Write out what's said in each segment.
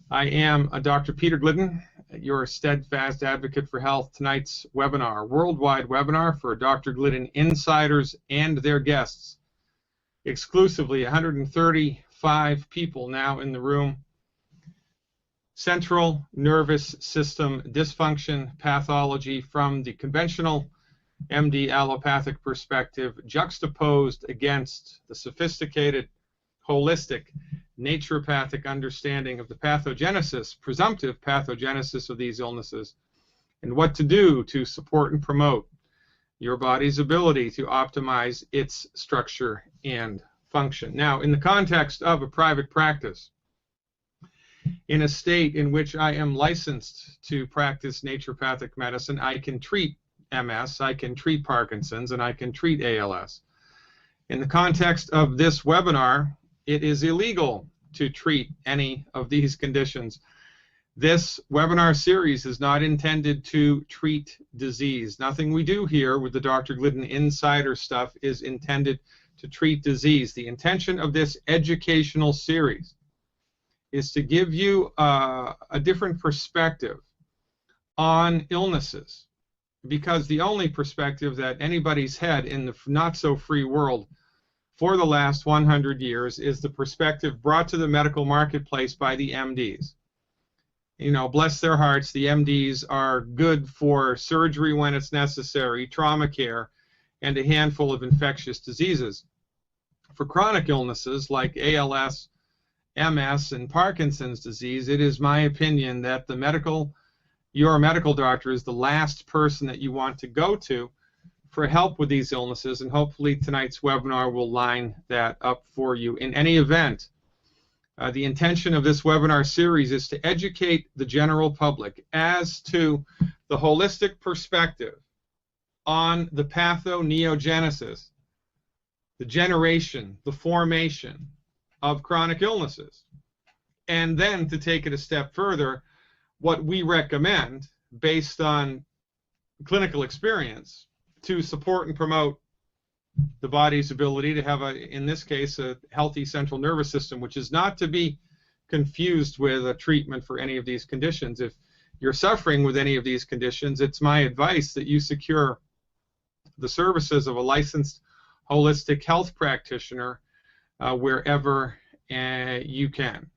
I am Dr. Peter Glidden, your steadfast advocate for health. Tonight's webinar, worldwide webinar for Dr. Glidden insiders and their guests. Exclusively 135 people now in the room. Central nervous system dysfunction pathology from the conventional MD allopathic perspective, juxtaposed against the sophisticated, holistic, naturopathic understanding of the pathogenesis, presumptive pathogenesis of these illnesses, and what to do to support and promote your body's ability to optimize its structure and function. Now, in the context of a private practice, in a state in which I am licensed to practice naturopathic medicine, I can treat MS, I can treat Parkinson's, and I can treat ALS. In the context of this webinar, it is illegal to treat any of these conditions. This webinar series is not intended to treat disease. Nothing we do here with the Dr. Glidden Insider stuff is intended to treat disease. The intention of this educational series is to give you a different perspective on illnesses, because the only perspective that anybody's had in the not-so-free world for the last 100 years is the perspective brought to the medical marketplace by the MDs. You know, bless their hearts, the MDs are good for surgery when it's necessary, trauma care, and a handful of infectious diseases. For chronic illnesses like ALS, MS, and Parkinson's disease, it is my opinion that your medical doctor is the last person that you want to go to for help with these illnesses, and hopefully tonight's webinar will line that up for you. In any event, the intention of this webinar series is to educate the general public as to the holistic perspective on the pathoneogenesis, the generation, the formation of chronic illnesses, and then to take it a step further, what we recommend based on clinical experience to support and promote the body's ability to have, in this case, a healthy central nervous system, which is not to be confused with a treatment for any of these conditions. If you're suffering with any of these conditions, it's my advice that you secure the services of a licensed holistic health practitioner wherever you can.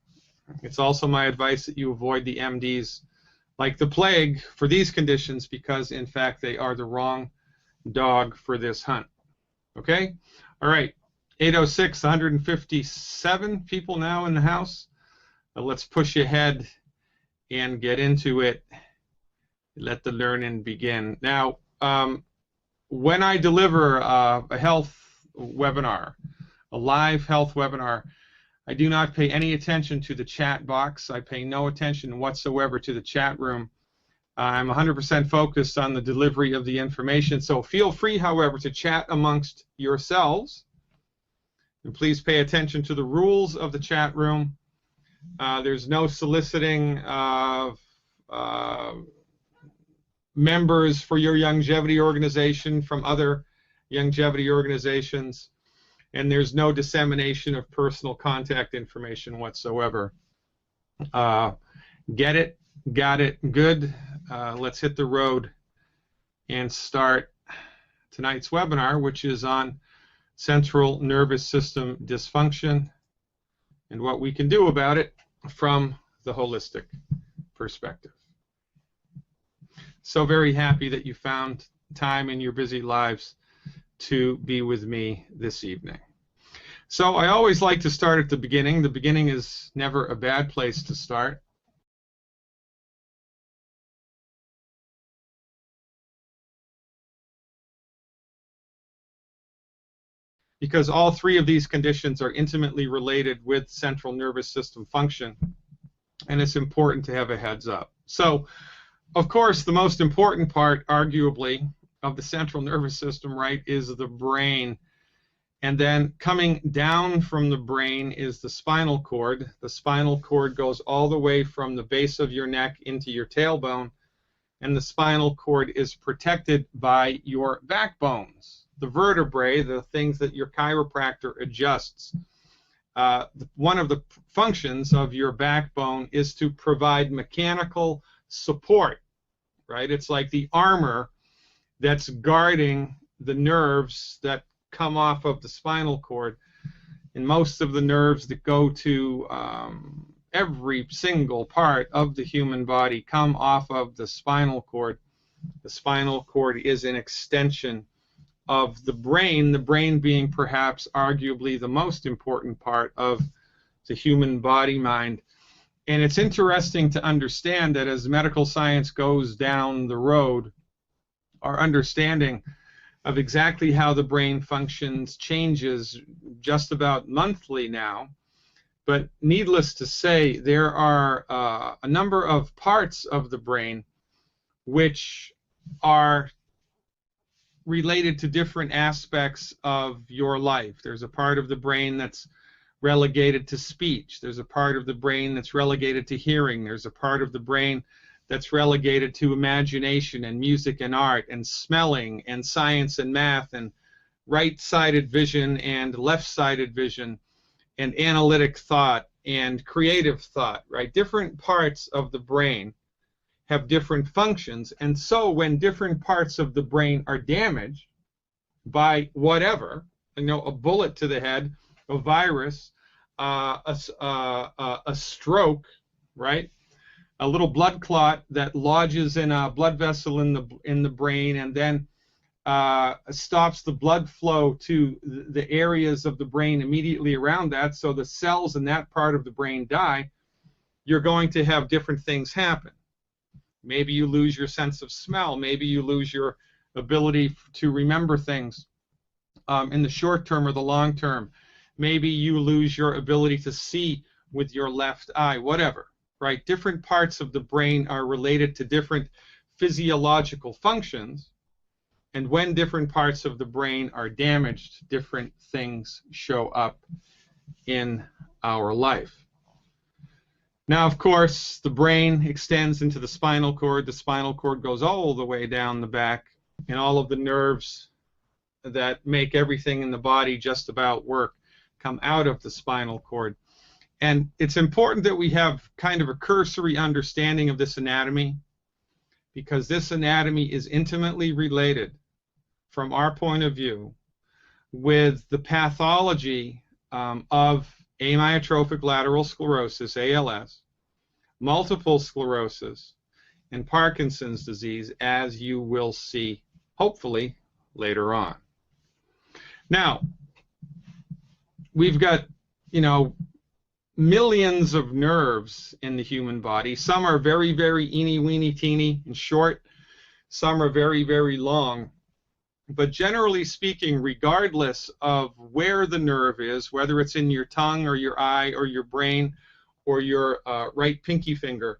It's also my advice that you avoid the MDs like the plague for these conditions, because in fact they are the wrong dog for this hunt. Okay? All right. 806, 157 people now in the house. Let's push ahead and get into it. Let the learning begin. Now, when I deliver a health webinar, a live health webinar, I do not pay any attention to the chat box. I pay no attention whatsoever to the chat room. I'm 100% focused on the delivery of the information, so feel free, however, to chat amongst yourselves. And please pay attention to the rules of the chat room. There's no soliciting of members for your longevity organization from other longevity organizations, and there's no dissemination of personal contact information whatsoever. Get it? Got it? Good. Let's hit the road and start tonight's webinar, which is on central nervous system dysfunction and what we can do about it from the holistic perspective. So very happy that you found time in your busy lives to be with me this evening. So I always like to start at the beginning. The beginning is never a bad place to start. Because all three of these conditions are intimately related with central nervous system function, and it's important to have a heads up. So, of course, the most important part, arguably, of the central nervous system, right, is the brain. And then coming down from the brain is the spinal cord. The spinal cord goes all the way from the base of your neck into your tailbone, and the spinal cord is protected by your backbones, the vertebrae, the things that your chiropractor adjusts. one of the functions of your backbone is to provide mechanical support, right? It's like the armor that's guarding the nerves that come off of the spinal cord. And most of the nerves that go to every single part of the human body come off of the spinal cord. The spinal cord is an extension of the brain being perhaps arguably the most important part of the human body mind. And it's interesting to understand that as medical science goes down the road, our understanding of exactly how the brain functions changes just about monthly now. But needless to say, there are a number of parts of the brain which are related to different aspects of your life. There's a part of the brain that's relegated to speech. There's a part of the brain that's relegated to hearing. There's a part of the brain that's relegated to imagination and music and art and smelling and science and math and right-sided vision and left-sided vision and analytic thought and creative thought, right? Different parts of the brain have different functions, and so when different parts of the brain are damaged by whatever, a bullet to the head, a virus, a stroke, right? A little blood clot that lodges in a blood vessel in the brain and then stops the blood flow to the areas of the brain immediately around that, so the cells in that part of the brain die. You're going to have different things happen. Maybe you lose your sense of smell. Maybe you lose your ability to remember things in the short term or the long term. Maybe you lose your ability to see with your left eye, whatever, right? Different parts of the brain are related to different physiological functions, and when different parts of the brain are damaged, different things show up in our life. Now, of course, the brain extends into the spinal cord. The spinal cord goes all the way down the back, and all of the nerves that make everything in the body just about work come out of the spinal cord. And it's important that we have kind of a cursory understanding of this anatomy, because this anatomy is intimately related, from our point of view, with the pathology of amyotrophic lateral sclerosis, ALS, multiple sclerosis, and Parkinson's disease, as you will see, hopefully, later on. Now, we've got, millions of nerves in the human body. Some are very, very eeny, weeny, teeny and short. Some are very, very long. But generally speaking, regardless of where the nerve is, whether it's in your tongue or your eye or your brain or your right pinky finger,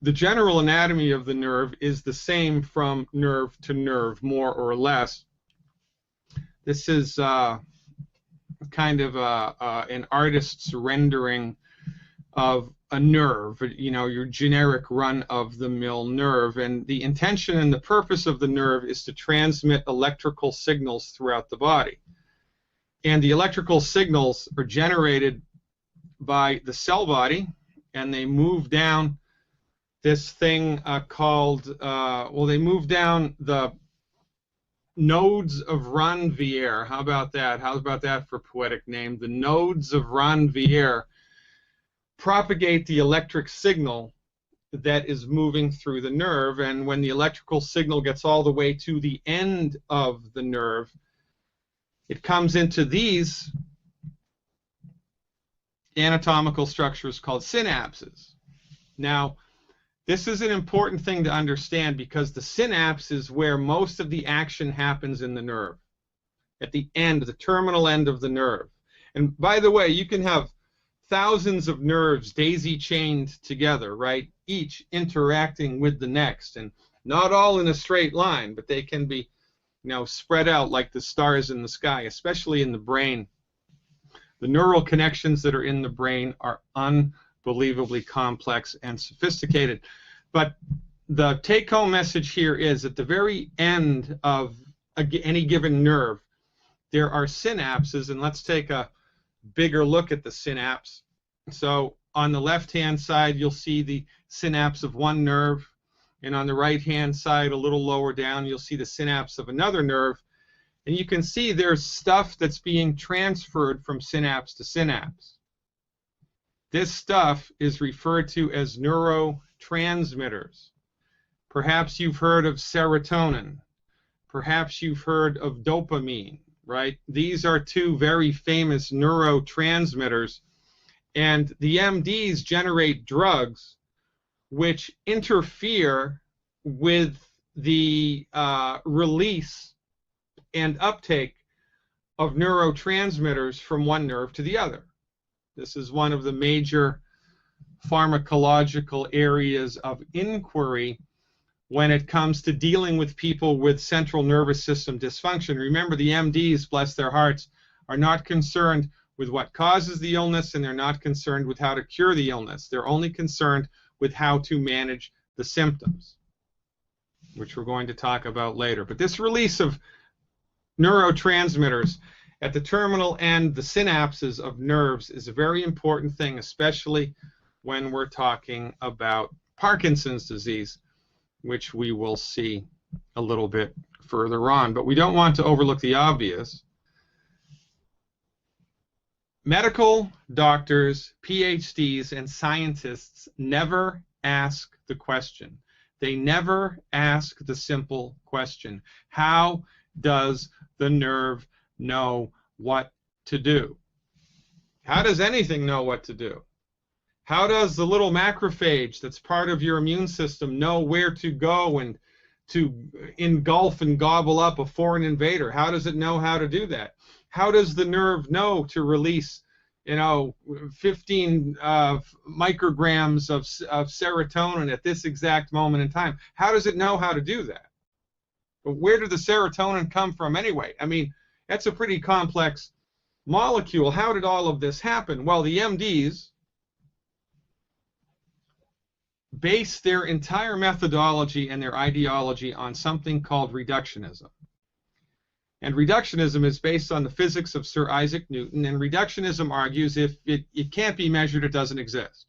the general anatomy of the nerve is the same from nerve to nerve, more or less. This is kind of an artist's rendering of a nerve, your generic run-of-the-mill nerve. And the intention and the purpose of the nerve is to transmit electrical signals throughout the body. And the electrical signals are generated by the cell body, and they move down this thing called, they move down the nodes of Ranvier. How about that? How about that for a poetic name? The nodes of Ranvier propagate the electric signal that is moving through the nerve, and when the electrical signal gets all the way to the end of the nerve, it comes into these anatomical structures called synapses. Now, this is an important thing to understand, because the synapse is where most of the action happens in the nerve, at the end, the terminal end of the nerve. And by the way, you can have thousands of nerves daisy-chained together, right? Each interacting with the next, and not all in a straight line, but they can be, spread out like the stars in the sky, especially in the brain. The neural connections that are in the brain are unbelievably complex and sophisticated. But the take-home message here is, at the very end of any given nerve, there are synapses, and let's take a bigger look at the synapse. So on the left-hand side, you'll see the synapse of one nerve, and on the right-hand side, a little lower down, you'll see the synapse of another nerve. And you can see there's stuff that's being transferred from synapse to synapse. This stuff is referred to as neurotransmitters. Perhaps you've heard of serotonin. Perhaps you've heard of dopamine, right? These are two very famous neurotransmitters. And the MDs generate drugs which interfere with the release and uptake of neurotransmitters from one nerve to the other. This is one of the major pharmacological areas of inquiry when it comes to dealing with people with central nervous system dysfunction. Remember, the MDs, bless their hearts, are not concerned with what causes the illness, and they're not concerned with how to cure the illness. They're only concerned with how to manage the symptoms, which we're going to talk about later. But this release of neurotransmitters at the terminal end, the synapses of nerves, is a very important thing, especially when we're talking about Parkinson's disease, which we will see a little bit further on. But we don't want to overlook the obvious. Medical doctors, PhDs, and scientists never ask the question. They never ask the simple question: how does the nerve know what to do? How does anything know what to do? How does the little macrophage that's part of your immune system know where to go and to engulf and gobble up a foreign invader? How does it know how to do that? How does the nerve know to release, 15 micrograms of serotonin at this exact moment in time? How does it know how to do that? But where did the serotonin come from anyway? I mean, that's a pretty complex molecule. How did all of this happen? Well, the MDs base their entire methodology and their ideology on something called reductionism. And reductionism is based on the physics of Sir Isaac Newton, and reductionism argues if it can't be measured, it doesn't exist.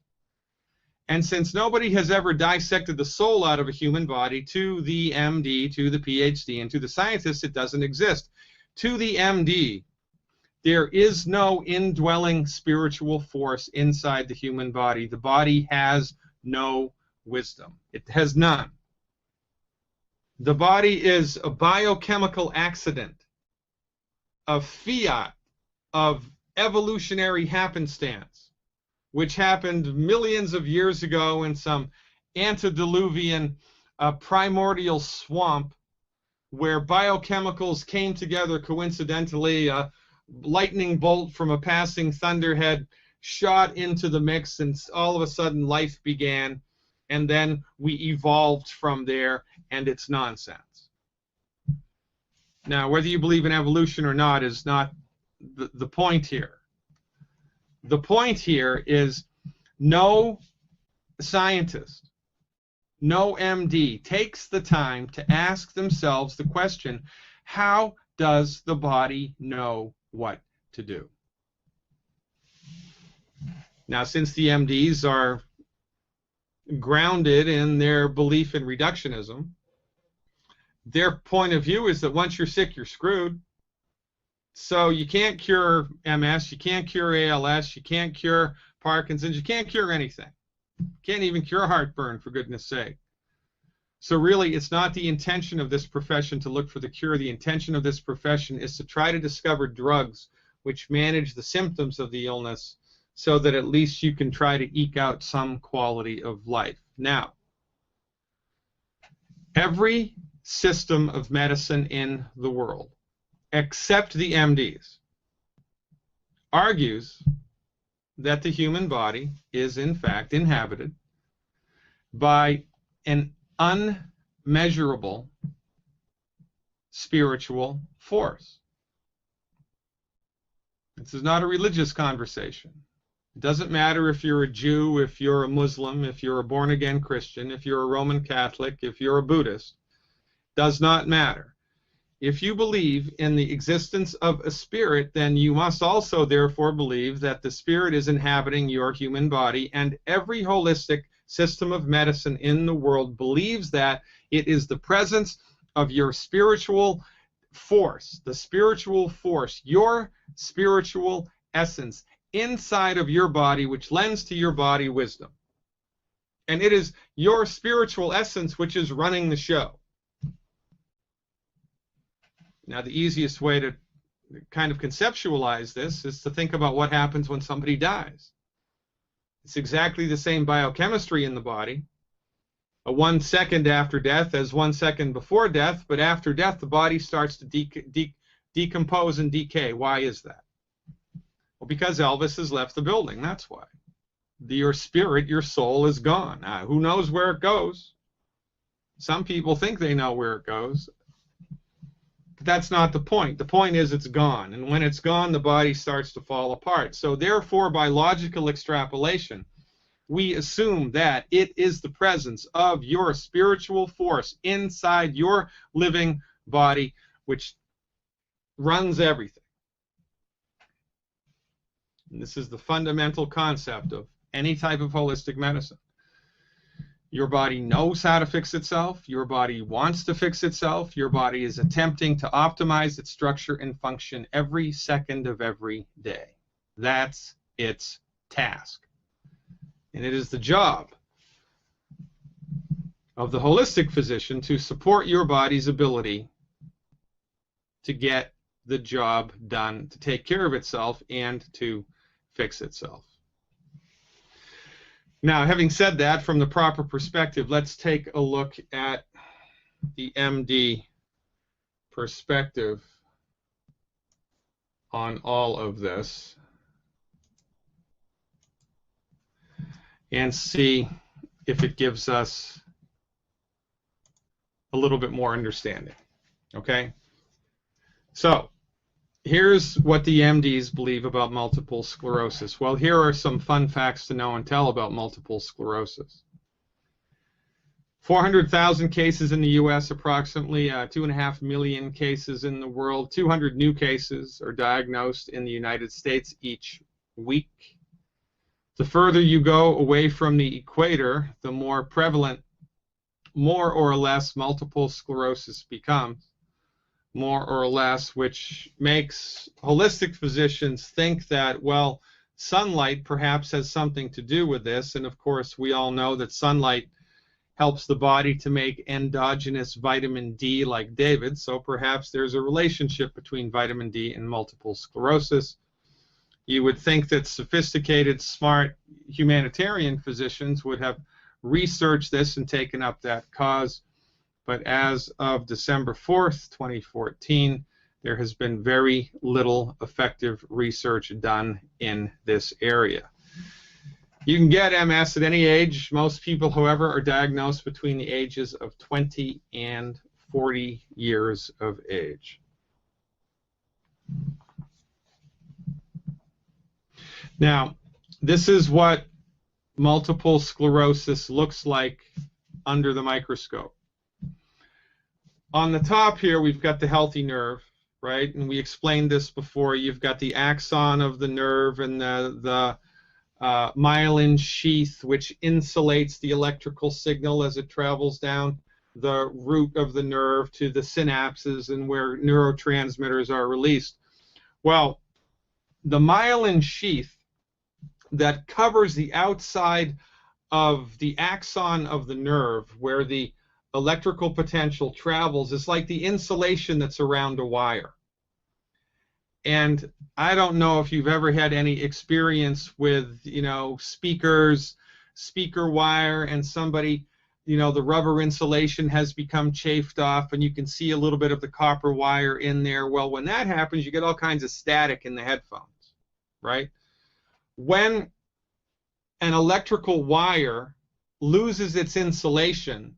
And since nobody has ever dissected the soul out of a human body, to the MD, to the PhD, and to the scientist, it doesn't exist. To the MD, there is no indwelling spiritual force inside the human body. The body has no wisdom. It has none. The body is a biochemical accident of fiat, of evolutionary happenstance, which happened millions of years ago in some antediluvian primordial swamp where biochemicals came together coincidentally. A lightning bolt from a passing thunderhead shot into the mix, and all of a sudden life began, and then we evolved from there, and it's nonsense. Now, whether you believe in evolution or not is not the point here. The point here is no scientist, no MD takes the time to ask themselves the question, how does the body know what to do? Now, since the MDs are grounded in their belief in reductionism, their point of view is that once you're sick, you're screwed. So you can't cure MS, you can't cure ALS, you can't cure Parkinson's, you can't cure anything. You can't even cure heartburn, for goodness sake. So really, it's not the intention of this profession to look for the cure. The intention of this profession is to try to discover drugs which manage the symptoms of the illness so that at least you can try to eke out some quality of life. Now, every system of medicine in the world, except the MDs, argues that the human body is in fact inhabited by an unmeasurable spiritual force. This is not a religious conversation. It doesn't matter if you're a Jew, if you're a Muslim, if you're a born-again Christian, if you're a Roman Catholic, if you're a Buddhist. Does not matter. if you believe in the existence of a spirit, then you must also therefore believe that the spirit is inhabiting your human body, and every holistic system of medicine in the world believes that it is the presence of your spiritual force, the spiritual force, your spiritual essence inside of your body, which lends to your body wisdom. And it is your spiritual essence which is running the show. Now, the easiest way to kind of conceptualize this is to think about what happens when somebody dies. It's exactly the same biochemistry in the body. 1 second after death as 1 second before death, but after death the body starts to decompose and decay. Why is that? Well, because Elvis has left the building, that's why. Your spirit, your soul is gone. Who knows where it goes? Some people think they know where it goes. But that's not the point. The point is it's gone. And when it's gone, the body starts to fall apart. So therefore, by logical extrapolation, we assume that it is the presence of your spiritual force inside your living body, which runs everything. And this is the fundamental concept of any type of holistic medicine. Your body knows how to fix itself. Your body wants to fix itself. Your body is attempting to optimize its structure and function every second of every day. That's its task. And it is the job of the holistic physician to support your body's ability to get the job done, to take care of itself, and to fix itself. Now, having said that, from the proper perspective, let's take a look at the MD perspective on all of this and see if it gives us a little bit more understanding. Okay? So, here's what the MDs believe about multiple sclerosis. Well, here are some fun facts to know and tell about multiple sclerosis. 400,000 cases in the U.S., approximately 2.5 million cases in the world. 200 new cases are diagnosed in the United States each week. The further you go away from the equator, the more prevalent, more or less, multiple sclerosis becomes. More or less, which makes holistic physicians think that, well, sunlight perhaps has something to do with this. And of course, we all know that sunlight helps the body to make endogenous vitamin D like David, so perhaps there's a relationship between vitamin D and multiple sclerosis. You would think that sophisticated, smart humanitarian physicians would have researched this and taken up that cause. But as of December 4th, 2014, there has been very little effective research done in this area. You can get MS at any age. Most people, however, are diagnosed between the ages of 20 and 40 years of age. Now, this is what multiple sclerosis looks like under the microscope. On the top here, we've got the healthy nerve, right? And we explained this before. You've got the axon of the nerve and the myelin sheath, which insulates the electrical signal as it travels down the root of the nerve to the synapses and where neurotransmitters are released. Well, the myelin sheath that covers the outside of the axon of the nerve, where the electrical potential travels, is like the insulation that's around a wire. And I don't know if you've ever had any experience with, speakers, speaker wire, and somebody, the rubber insulation has become chafed off and you can see a little bit of the copper wire in there. Well, when that happens, you get all kinds of static in the headphones, right? When an electrical wire loses its insulation,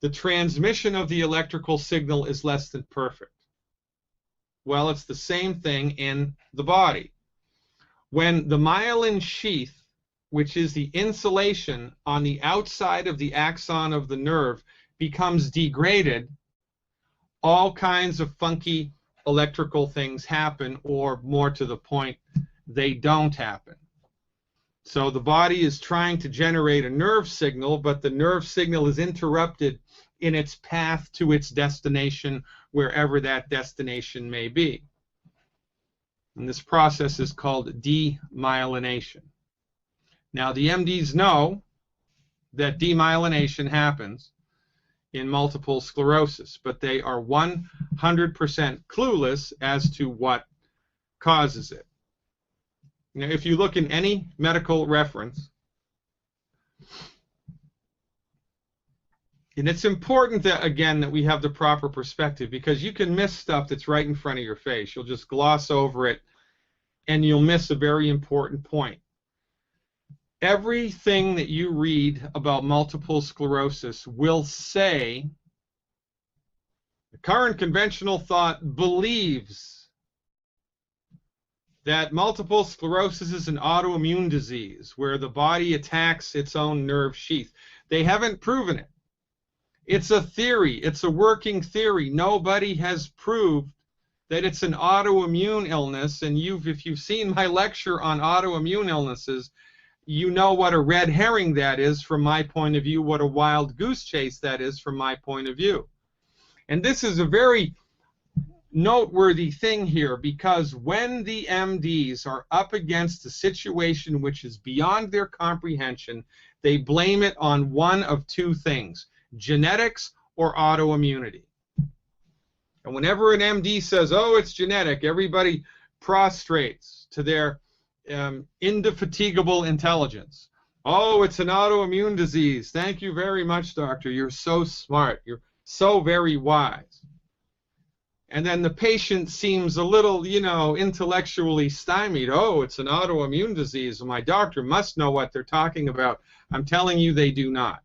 the transmission of the electrical signal is less than perfect. Well, it's the same thing in the body. When the myelin sheath, which is the insulation on the outside of the axon of the nerve, becomes degraded, all kinds of funky electrical things happen, or more to the point, they don't happen. So the body is trying to generate a nerve signal, but the nerve signal is interrupted in its path to its destination, wherever that destination may be. And this process is called demyelination. Now, the MDs know that demyelination happens in multiple sclerosis, but they are 100% clueless as to what causes it. Now, if you look in any medical reference, and it's important that, again, that we have the proper perspective, because you can miss stuff that's right in front of your face. You'll just gloss over it, and you'll miss a very important point. Everything that you read about multiple sclerosis will say the current conventional thought believes that multiple sclerosis is an autoimmune disease where the body attacks its own nerve sheath. They haven't proven it. It's a theory. It's a working theory. Nobody has proved that it's an autoimmune illness, and if you've seen my lecture on autoimmune illnesses, you know what a red herring that is from my point of view, what a wild goose chase that is from my point of view. And this is a very noteworthy thing here, because when the MDs are up against a situation which is beyond their comprehension, they blame it on one of two things: genetics or autoimmunity. And whenever an MD says, oh, it's genetic, everybody prostrates to their indefatigable intelligence. Oh, it's an autoimmune disease. Thank you very much, doctor. You're so smart. You're so very wise. And then the patient seems a little, intellectually stymied. Oh, it's an autoimmune disease. My doctor must know what they're talking about. I'm telling you, they do not.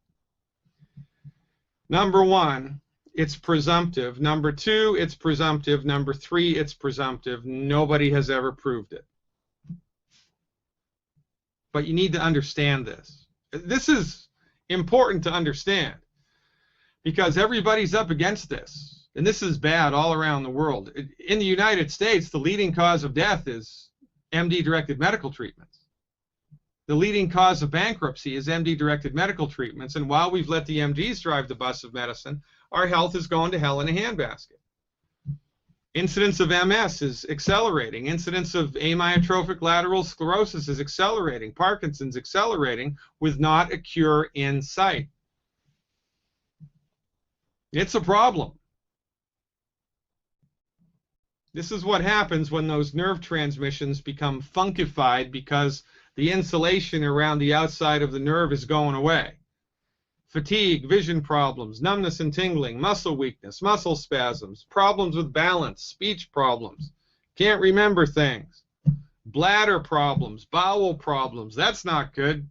Number one, it's presumptive. Number two, it's presumptive. Number three, it's presumptive. Nobody has ever proved it. But you need to understand this. This is important to understand, because everybody's up against this. And this is bad all around the world. In the United States, the leading cause of death is MD-directed medical treatments. The leading cause of bankruptcy is MD-directed medical treatments. And while we've let the MDs drive the bus of medicine, our health is going to hell in a handbasket. Incidence of MS is accelerating. Incidence of amyotrophic lateral sclerosis is accelerating. Parkinson's accelerating with not a cure in sight. It's a problem. This is what happens when those nerve transmissions become funkified, because the insulation around the outside of the nerve is going away. Fatigue, vision problems, numbness and tingling, muscle weakness, muscle spasms, problems with balance, speech problems, can't remember things, bladder problems, bowel problems. That's not good.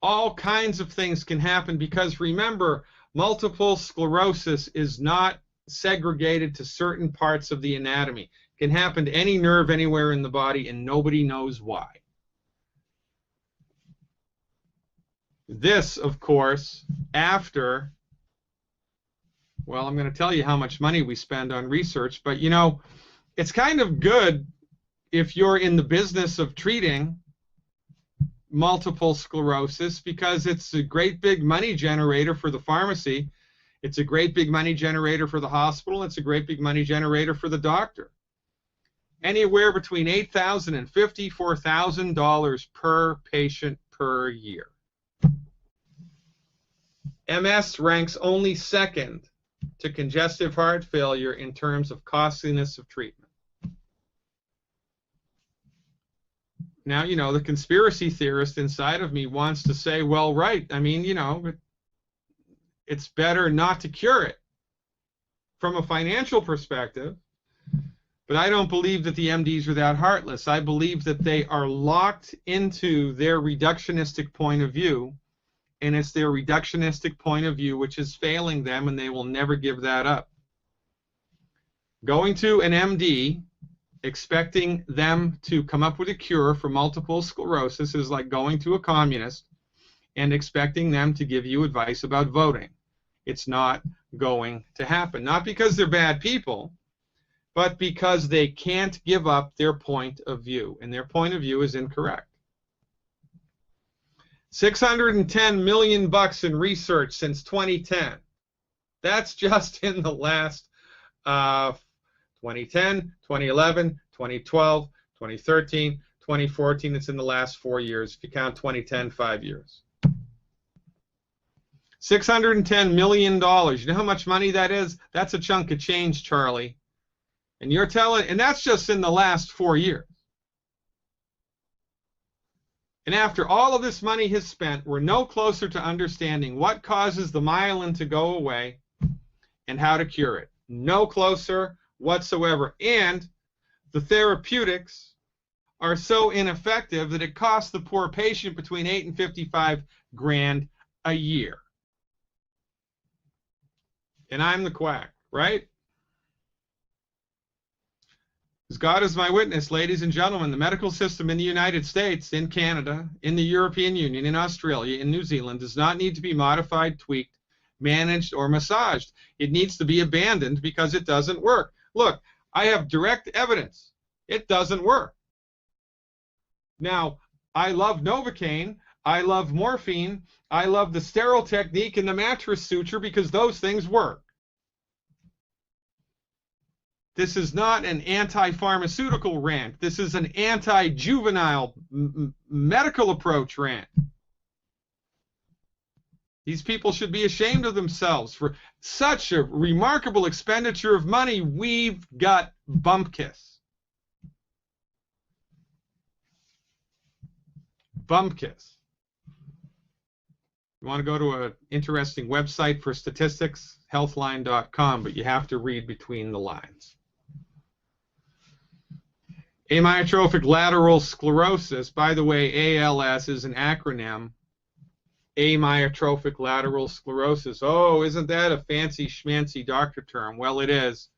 All kinds of things can happen, because remember, multiple sclerosis is not segregated to certain parts of the anatomy. It can happen to any nerve anywhere in the body, and nobody knows why. This, of course, after, well, I'm going to tell you how much money we spend on research, but it's kind of good if you're in the business of treating multiple sclerosis, because it's a great big money generator for the pharmacy. It's a great big money generator for the hospital. It's a great big money generator for the doctor. Anywhere between $8,000 and $54,000 per patient per year. MS ranks only second to congestive heart failure in terms of costliness of treatment. Now, the conspiracy theorist inside of me wants to say, well, right, I mean, it's better not to cure it from a financial perspective, but I don't believe that the MDs are that heartless. I believe that they are locked into their reductionistic point of view, and it's their reductionistic point of view which is failing them, and they will never give that up. Going to an MD, expecting them to come up with a cure for multiple sclerosis, is like going to a communist and expecting them to give you advice about voting. It's not going to happen. Not because they're bad people, but because they can't give up their point of view, and their point of view is incorrect. $610 million in research since 2010. That's just in the last 2010, 2011, 2012, 2013, 2014. It's in the last 4 years. If you count 2010, 5 years. $610 million. You know how much money that is? That's a chunk of change, Charlie. And you're telling, and that's just in the last 4 years. And after all of this money is spent, we're no closer to understanding what causes the myelin to go away and how to cure it. No closer whatsoever. And the therapeutics are so ineffective that it costs the poor patient between $8 and $55 grand a year. And I'm the quack, right? As God is my witness, ladies and gentlemen, the medical system in the United States, in Canada, in the European Union, in Australia, in New Zealand does not need to be modified, tweaked, managed, or massaged. It needs to be abandoned because it doesn't work. Look, I have direct evidence. It doesn't work. Now, I love Novocaine. I love morphine. I love the sterile technique and the mattress suture because those things work. This is not an anti-pharmaceutical rant. This is an anti-juvenile medical approach rant. These people should be ashamed of themselves for such a remarkable expenditure of money. We've got bumpkiss. Bumpkiss. You want to go to an interesting website for statistics? Healthline.com, but you have to read between the lines. Amyotrophic lateral sclerosis, by the way, ALS is an acronym. Amyotrophic lateral sclerosis. Oh, isn't that a fancy schmancy doctor term? Well, it is.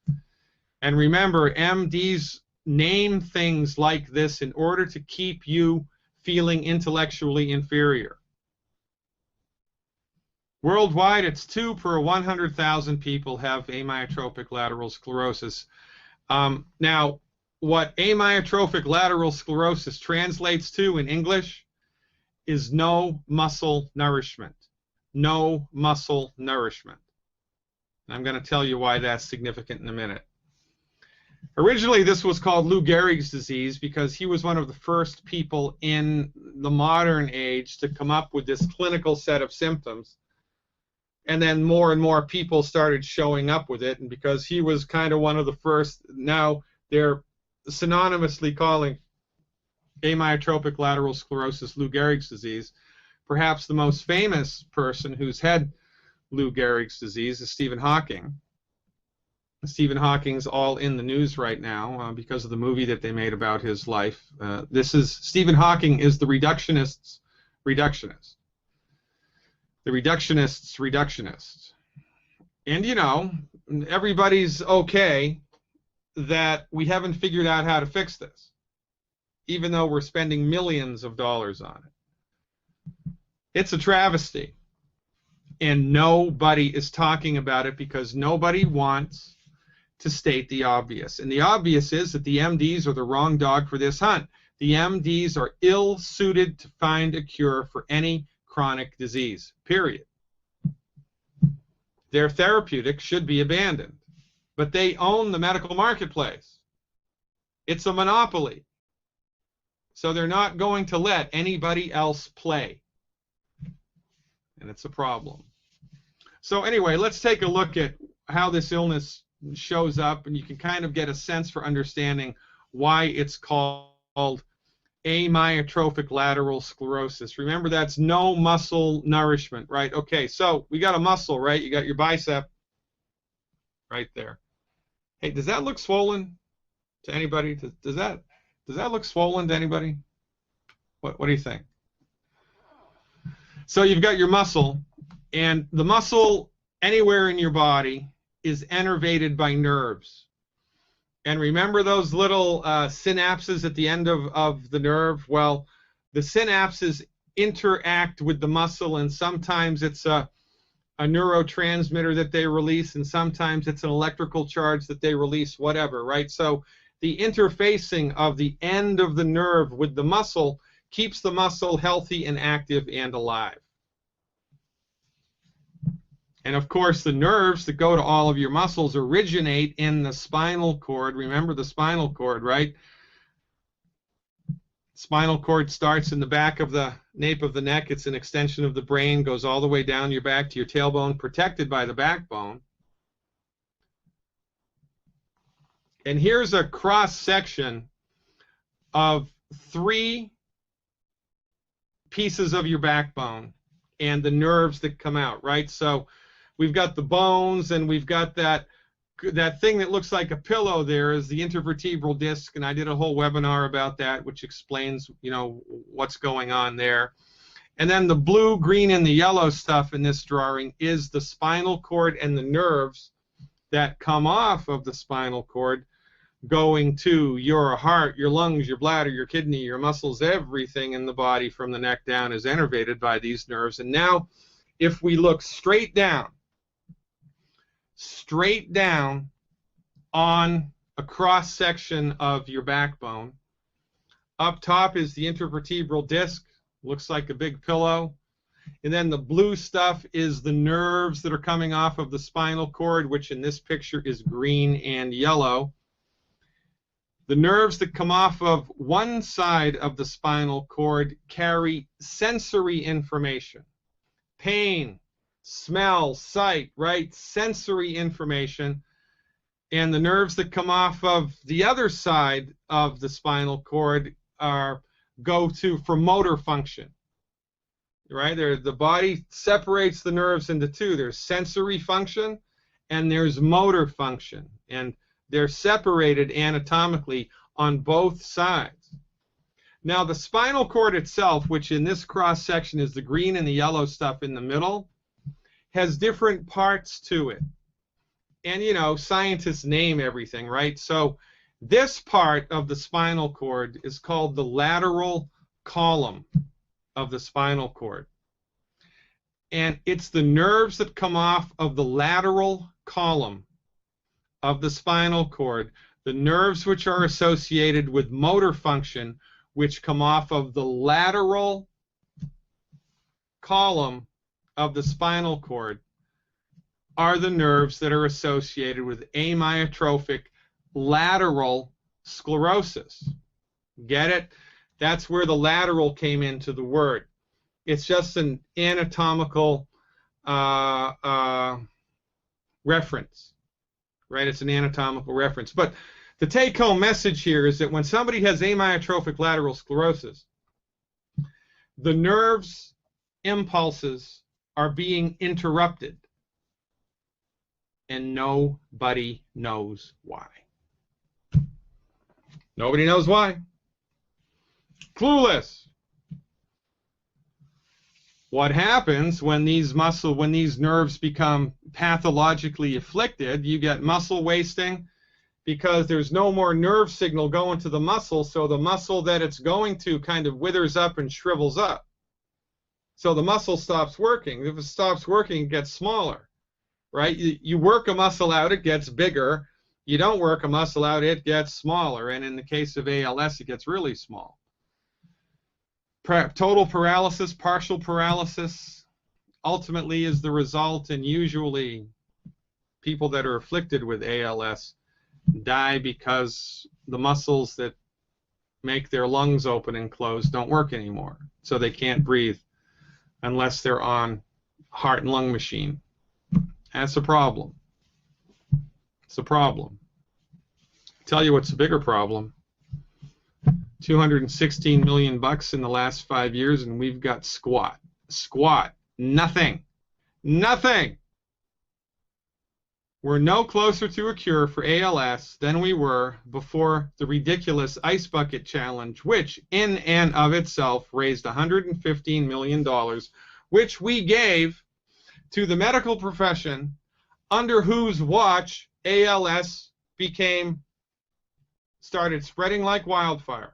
And remember, MDs name things like this in order to keep you feeling intellectually inferior. Worldwide, it's 2 per 100,000 people have amyotrophic lateral sclerosis. Now, what amyotrophic lateral sclerosis translates to in English is no muscle nourishment. No muscle nourishment. And I'm going to tell you why that's significant in a minute. Originally, this was called Lou Gehrig's disease because he was one of the first people in the modern age to come up with this clinical set of symptoms. And then more and more people started showing up with it. And because he was kind of one of the first, now they're synonymously calling amyotrophic lateral sclerosis Lou Gehrig's disease. Perhaps the most famous person who's had Lou Gehrig's disease is Stephen Hawking. Stephen Hawking's all in the news right now because of the movie that they made about his life. Stephen Hawking is the reductionist's reductionist. The reductionist's reductionist. And, you know, everybody's okay that we haven't figured out how to fix this, even though we're spending millions of dollars on it. It's a travesty. And nobody is talking about it because nobody wants to state the obvious. And the obvious is that the MDs are the wrong dog for this hunt. The MDs are ill-suited to find a cure for any chronic disease, period. Their therapeutics should be abandoned. But they own the medical marketplace. It's a monopoly. So they're not going to let anybody else play. And it's a problem. So anyway, let's take a look at how this illness shows up, and you can kind of get a sense for understanding why it's called amyotrophic lateral sclerosis. Remember, that's no muscle nourishment, right? Okay, so we got a muscle, right? You got your bicep right there. Hey, does that look swollen to anybody? Does that look swollen to anybody? What do you think? So you've got your muscle, and the muscle anywhere in your body is innervated by nerves. And remember those little synapses at the end of the nerve? Well, the synapses interact with the muscle, and sometimes it's a a neurotransmitter that they release, and sometimes it's an electrical charge that they release, whatever, right? So the interfacing of the end of the nerve with the muscle keeps the muscle healthy and active and alive. And of course, the nerves that go to all of your muscles originate in the spinal cord. Remember the spinal cord, right? Spinal cord starts in the back of the nape of the neck. It's an extension of the brain, goes all the way down your back to your tailbone, protected by the backbone. And here's a cross-section of 3 pieces of your backbone and the nerves that come out, right? So we've got the bones, and we've got that thing that looks like a pillow there is the intervertebral disc, and I did a whole webinar about that, which explains, you know, what's going on there. And then the blue, green, and the yellow stuff in this drawing is the spinal cord and the nerves that come off of the spinal cord going to your heart, your lungs, your bladder, your kidney, your muscles. Everything in the body from the neck down is innervated by these nerves. And now if we look straight down on a cross section of your backbone, up top is the intervertebral disc, looks like a big pillow, and then the blue stuff is the nerves that are coming off of the spinal cord, which in this picture is green and yellow. The nerves that come off of one side of the spinal cord carry sensory information, pain, smell, sight, right? Sensory information. And the nerves that come off of the other side of the spinal cord go for motor function, right? The body separates the nerves into 2. There's sensory function and there's motor function, and they're separated anatomically on both sides. Now the spinal cord itself, which in this cross section is the green and the yellow stuff in the middle, has different parts to it. And, you know, scientists name everything, right? So this part of the spinal cord is called the lateral column of the spinal cord. And it's the nerves that come off of the lateral column of the spinal cord, the nerves which are associated with motor function, which come off of the lateral column of the spinal cord, are the nerves that are associated with amyotrophic lateral sclerosis. Get it? That's where the lateral came into the word. It's just an anatomical reference, right? It's an anatomical reference. But the take-home message here is that when somebody has amyotrophic lateral sclerosis, the nerves' impulses are being interrupted, and nobody knows why. Nobody knows why. Clueless. What happens when these nerves become pathologically afflicted? You get muscle wasting because there's no more nerve signal going to the muscle, so the muscle that it's going to kind of withers up and shrivels up. So the muscle stops working. If it stops working, it gets smaller, right? You work a muscle out, it gets bigger. You don't work a muscle out, it gets smaller. And in the case of ALS, it gets really small. Total paralysis, partial paralysis, ultimately is the result, and usually people that are afflicted with ALS die because the muscles that make their lungs open and close don't work anymore, so they can't breathe unless they're on heart and lung machine. That's a problem. It's a problem. I'll tell you what's a bigger problem. $216 million in the last 5 years, and we've got squat. Nothing. We're no closer to a cure for ALS than we were before the ridiculous Ice Bucket Challenge, which in and of itself raised $115 million, which we gave to the medical profession under whose watch ALS started spreading like wildfire.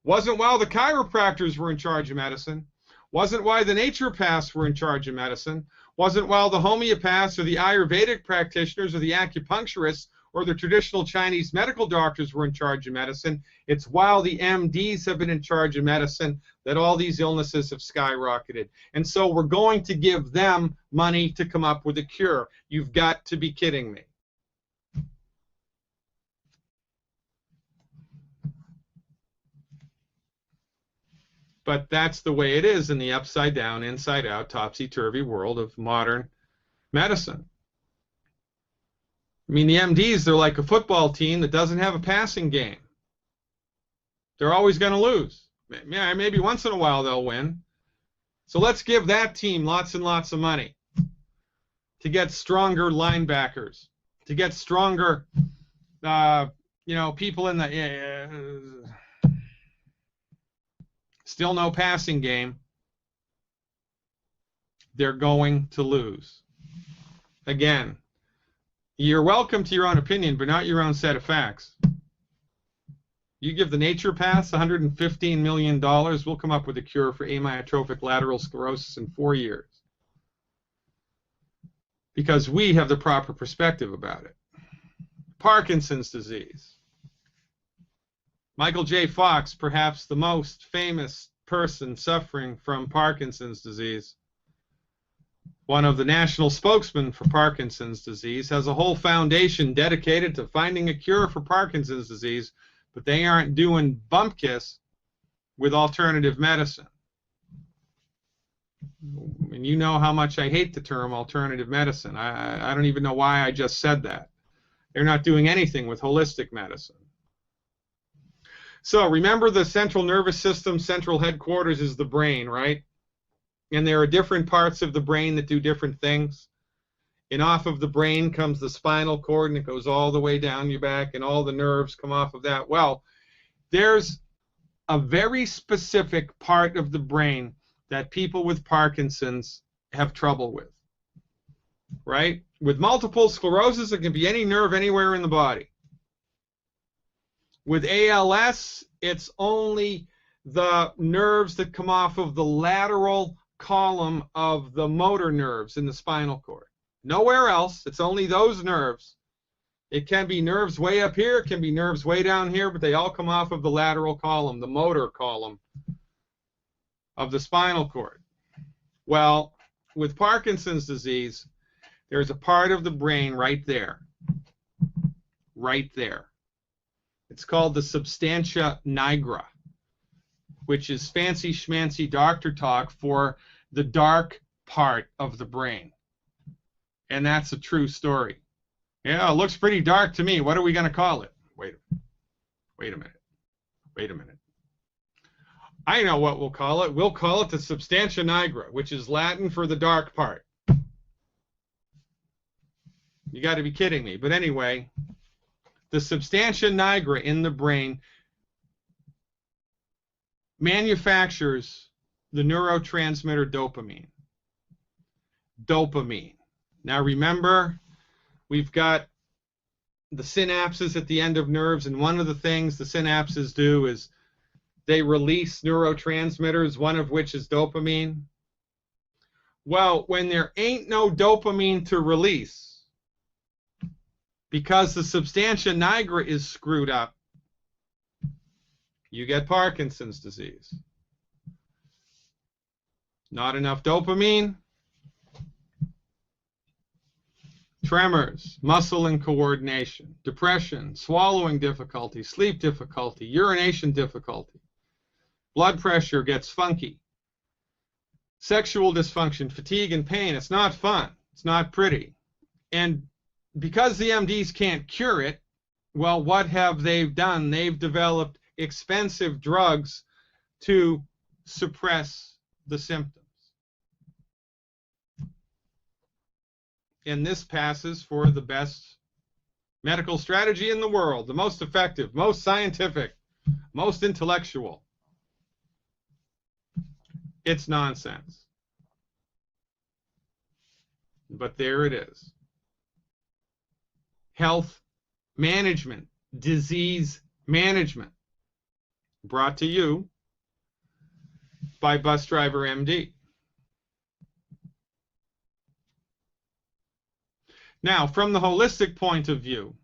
Wasn't while the chiropractors were in charge of medicine. Wasn't why the naturopaths were in charge of medicine. Wasn't while the homeopaths or the Ayurvedic practitioners or the acupuncturists or the traditional Chinese medical doctors were in charge of medicine. It's while the MDs have been in charge of medicine that all these illnesses have skyrocketed. And so we're going to give them money to come up with a cure. You've got to be kidding me. But that's the way it is in the upside down, inside out, topsy-turvy world of modern medicine. I mean, the MDs, they're like a football team that doesn't have a passing game. They're always going to lose. Yeah, maybe once in a while they'll win. So let's give that team lots and lots of money to get stronger linebackers, to get stronger, people in the... Still no passing game. They're going to lose. Again, you're welcome to your own opinion, but not your own set of facts. You give the naturopaths $115 million, we'll come up with a cure for amyotrophic lateral sclerosis in 4 years. Because we have the proper perspective about it. Parkinson's disease. Michael J. Fox, perhaps the most famous person suffering from Parkinson's disease, one of the national spokesmen for Parkinson's disease, has a whole foundation dedicated to finding a cure for Parkinson's disease, but they aren't doing bump kiss with alternative medicine. And you know how much I hate the term alternative medicine. I don't even know why I just said that. They're not doing anything with holistic medicine. So remember, the central nervous system, central headquarters is the brain, right? And there are different parts of the brain that do different things. And off of the brain comes the spinal cord, and it goes all the way down your back, and all the nerves come off of that. Well, there's a very specific part of the brain that people with Parkinson's have trouble with, right? With multiple sclerosis, it can be any nerve anywhere in the body. With ALS, it's only the nerves that come off of the lateral column of the motor nerves in the spinal cord. Nowhere else. It's only those nerves. It can be nerves way up here, it can be nerves way down here, but they all come off of the lateral column, the motor column of the spinal cord. Well, with Parkinson's disease, there's a part of the brain right there. Right there. It's called the substantia nigra, which is fancy schmancy doctor talk for the dark part of the brain. And that's a true story. Yeah, it looks pretty dark to me. What are we going to call it? Wait a minute. I know what we'll call it. We'll call it the substantia nigra, which is Latin for the dark part. You got to be kidding me. But anyway, the substantia nigra in the brain manufactures the neurotransmitter dopamine. Dopamine. Now remember, we've got the synapses at the end of nerves, and one of the things the synapses do is they release neurotransmitters, one of which is dopamine. Well, when there ain't no dopamine to release, because the substantia nigra is screwed up, you get Parkinson's disease. Not enough dopamine, tremors, muscle incoordination, depression, swallowing difficulty, sleep difficulty, urination difficulty, blood pressure gets funky, sexual dysfunction, fatigue and pain. It's not fun. It's not pretty. And because the MDs can't cure it, well, what have they done? They've developed expensive drugs to suppress the symptoms. And this passes for the best medical strategy in the world, the most effective, most scientific, most intellectual. It's nonsense. But there it is. Health management, disease management, brought to you by Bus Driver MD. Now, from the holistic point of view,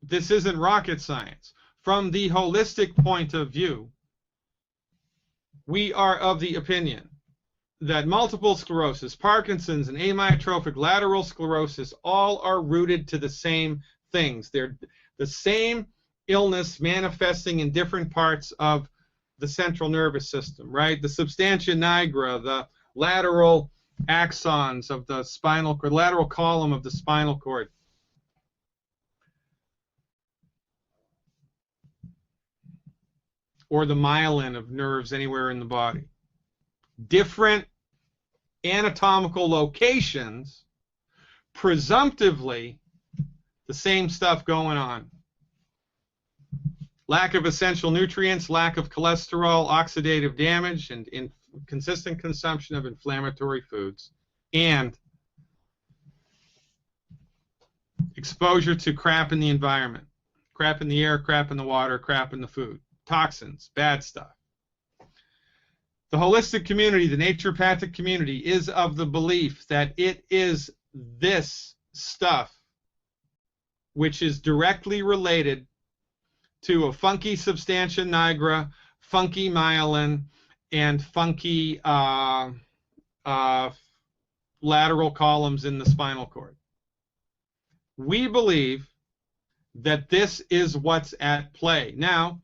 this isn't rocket science. From the holistic point of view, we are of the opinion that multiple sclerosis, Parkinson's, and amyotrophic lateral sclerosis all are rooted to the same things. They're the same illness manifesting in different parts of the central nervous system, right? The substantia nigra, the lateral axons of the spinal cord, lateral column of the spinal cord. Or the myelin of nerves anywhere in the body. Different anatomical locations, presumptively the same stuff going on. Lack of essential nutrients, lack of cholesterol, oxidative damage, and consistent consumption of inflammatory foods, and exposure to crap in the environment. Crap in the air, crap in the water, crap in the food. Toxins, bad stuff. The holistic community, the naturopathic community, is of the belief that it is this stuff which is directly related to a funky substantia nigra, funky myelin, and funky lateral columns in the spinal cord. We believe that this is what's at play. Now,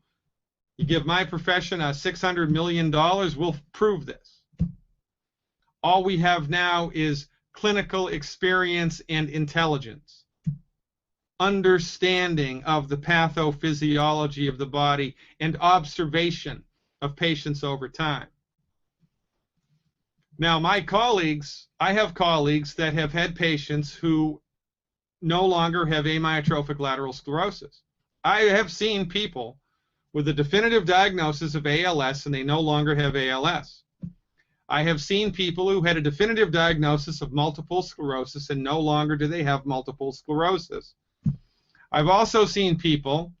you give my profession $600 million, we'll prove this. All we have now is clinical experience and intelligence, understanding of the pathophysiology of the body, and observation of patients over time. Now, my colleagues, I have colleagues that have had patients who no longer have amyotrophic lateral sclerosis. I have seen people with a definitive diagnosis of ALS and they no longer have ALS. I have seen people who had a definitive diagnosis of multiple sclerosis and no longer do they have multiple sclerosis. I've also seen people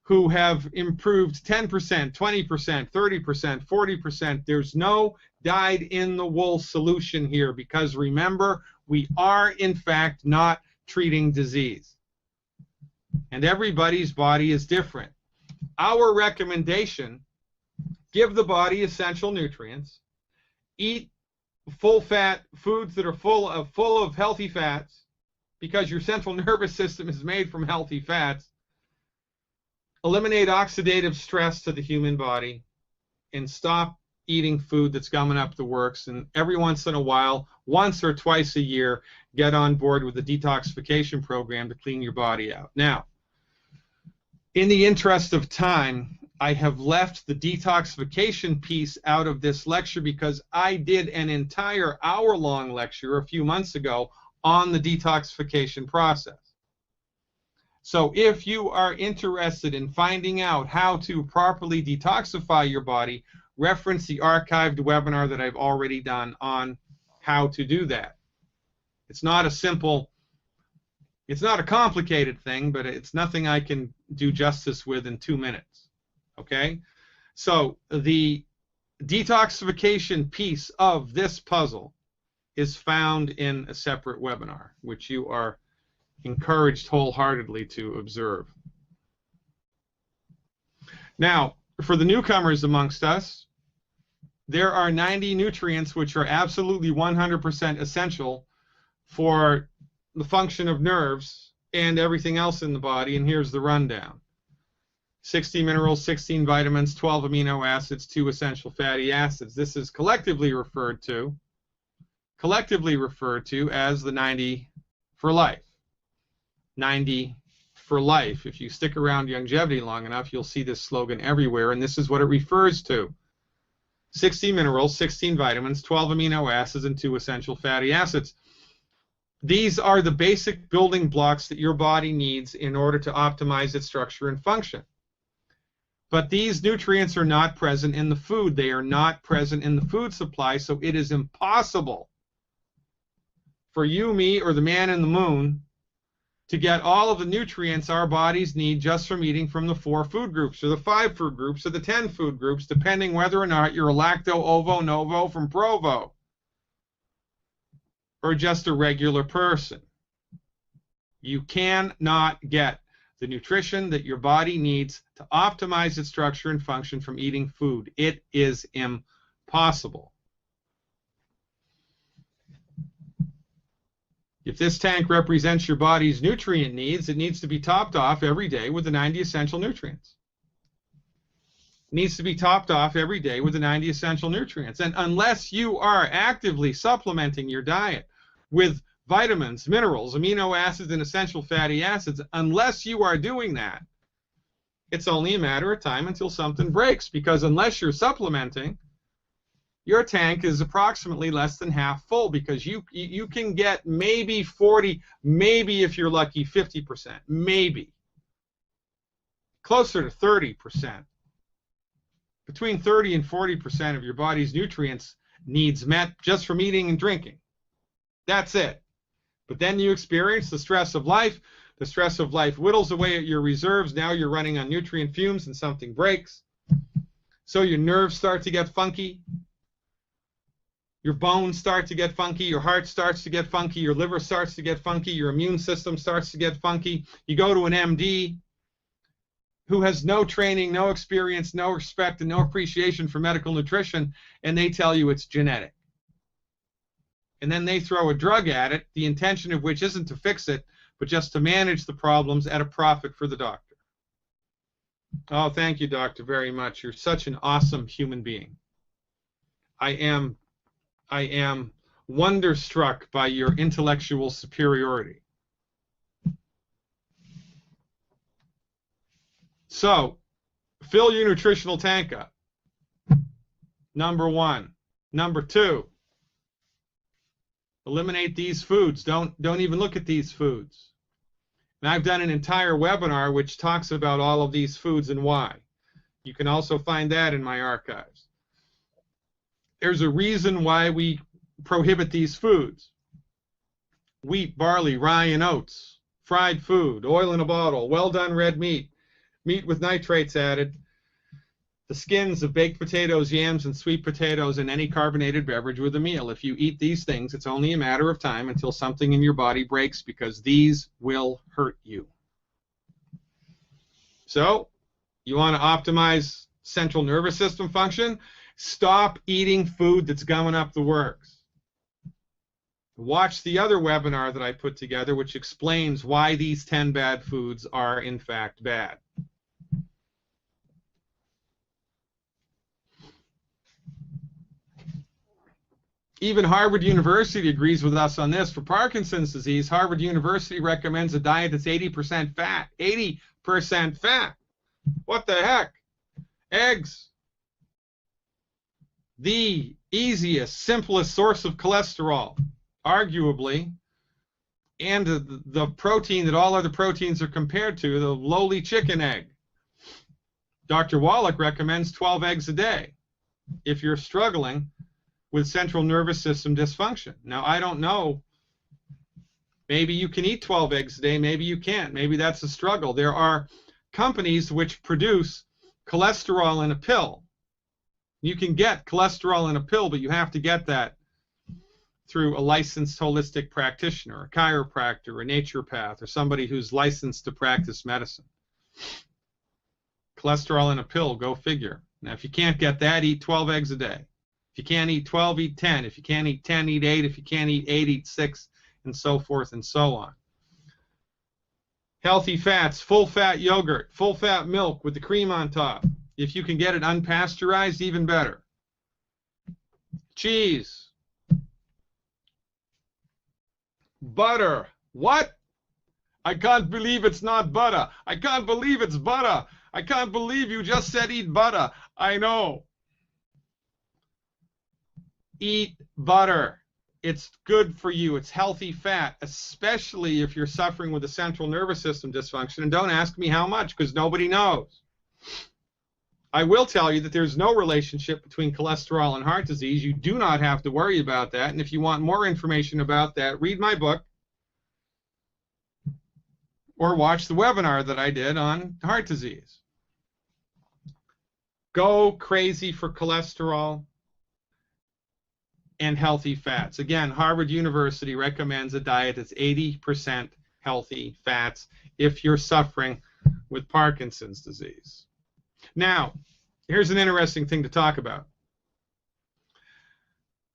who have improved 10%, 20%, 30%, 40%. There's no dyed-in-the-wool solution here because remember, we are in fact not treating disease. And everybody's body is different. Our recommendation, give the body essential nutrients, eat full-fat foods that are full of healthy fats because your central nervous system is made from healthy fats, eliminate oxidative stress to the human body, and stop eating food that's gumming up the works, and every once in a while, once or twice a year, get on board with a detoxification program to clean your body out. Now, in the interest of time, I have left the detoxification piece out of this lecture because I did an entire hour-long lecture a few months ago on the detoxification process. So if you are interested in finding out how to properly detoxify your body, reference the archived webinar that I've already done on how to do that. It's not a simple, it's not a complicated thing, but it's nothing I can do justice with in 2 minutes. Okay? So the detoxification piece of this puzzle is found in a separate webinar, which you are encouraged wholeheartedly to observe. Now, for the newcomers amongst us, there are 90 nutrients which are absolutely 100% essential for the function of nerves and everything else in the body, and here's the rundown. 60 minerals, 16 vitamins, 12 amino acids, 2 essential fatty acids. This is collectively referred to as the 90 for life. 90 for life. If you stick around longevity long enough, you'll see this slogan everywhere, and this is what it refers to. 60 minerals, 16 vitamins, 12 amino acids, and 2 essential fatty acids. These are the basic building blocks that your body needs in order to optimize its structure and function. But these nutrients are not present in the food. They are not present in the food supply, so it is impossible for you, me, or the man in the moon to get all of the nutrients our bodies need just from eating from the 4 food groups, or the 5 food groups, or the 10 food groups, depending whether or not you're a lacto, ovo, novo from Provo. or just a regular person. You cannot get the nutrition that your body needs to optimize its structure and function from eating food. It is impossible. If this tank represents your body's nutrient needs, it needs to be topped off every day with the 90 essential nutrients. It needs to be topped off every day with the 90 essential nutrients. And unless you are actively supplementing your diet with vitamins, minerals, amino acids, and essential fatty acids, unless you are doing that, it's only a matter of time until something breaks, because unless you're supplementing, your tank is approximately less than half full, because you can get maybe 40, maybe if you're lucky 50%, maybe closer to 30%. Between 30 and 40% of your body's nutrients needs met just from eating and drinking. That's it. But then you experience the stress of life. The stress of life whittles away at your reserves. Now you're running on nutrient fumes and something breaks. So your nerves start to get funky. Your bones start to get funky. Your heart starts to get funky. Your liver starts to get funky. Your immune system starts to get funky. You go to an MD who has no training, no experience, no respect, and no appreciation for medical nutrition, and they tell you it's genetic. And then they throw a drug at it, the intention of which isn't to fix it, but just to manage the problems at a profit for the doctor. Oh, thank you, doctor, very much. You're such an awesome human being. I am wonderstruck by your intellectual superiority. So, fill your nutritional tank up. Number one. Number two, eliminate these foods. Don't even look at these foods. And I've done an entire webinar which talks about all of these foods and why. You can also find that in my archives. There's a reason why we prohibit these foods. Wheat, barley, rye, and oats, fried food, oil in a bottle, well-done red meat, meat with nitrates added, the skins of baked potatoes, yams, and sweet potatoes, and any carbonated beverage with a meal. If you eat these things, it's only a matter of time until something in your body breaks, because these will hurt you. So, you want to optimize central nervous system function? Stop eating food that's gumming up the works. Watch the other webinar that I put together, which explains why these 10 bad foods are in fact bad. Even Harvard University agrees with us on this. For Parkinson's disease, Harvard University recommends a diet that's 80% fat. 80% fat. What the heck? Eggs. The easiest, simplest source of cholesterol, arguably, and the protein that all other proteins are compared to, the lowly chicken egg. Dr. Wallach recommends 12 eggs a day if you're struggling with central nervous system dysfunction. Now, I don't know. Maybe you can eat 12 eggs a day. Maybe you can't. Maybe that's a struggle. There are companies which produce cholesterol in a pill. You can get cholesterol in a pill, but you have to get that through a licensed holistic practitioner, a chiropractor, a naturopath, or somebody who's licensed to practice medicine. Cholesterol in a pill, go figure. Now, if you can't get that, eat 12 eggs a day. If you can't eat 12, eat 10. If you can't eat 10, eat 8. If you can't eat 8, eat 6, and so forth and so on. Healthy fats, full-fat yogurt, full-fat milk with the cream on top. If you can get it unpasteurized, even better. Cheese. Butter. What? I can't believe it's not butter. I can't believe it's butter. I can't believe you just said eat butter. I know. Eat butter. It's good for you. It's healthy fat, especially if you're suffering with a central nervous system dysfunction. And don't ask me how much, because nobody knows. I will tell you that there's no relationship between cholesterol and heart disease. You do not have to worry about that. And if you want more information about that, read my book or watch the webinar that I did on heart disease. Go crazy for cholesterol. and healthy fats. Again, Harvard University recommends a diet that's 80% healthy fats if you're suffering with Parkinson's disease. Now, here's an interesting thing to talk about.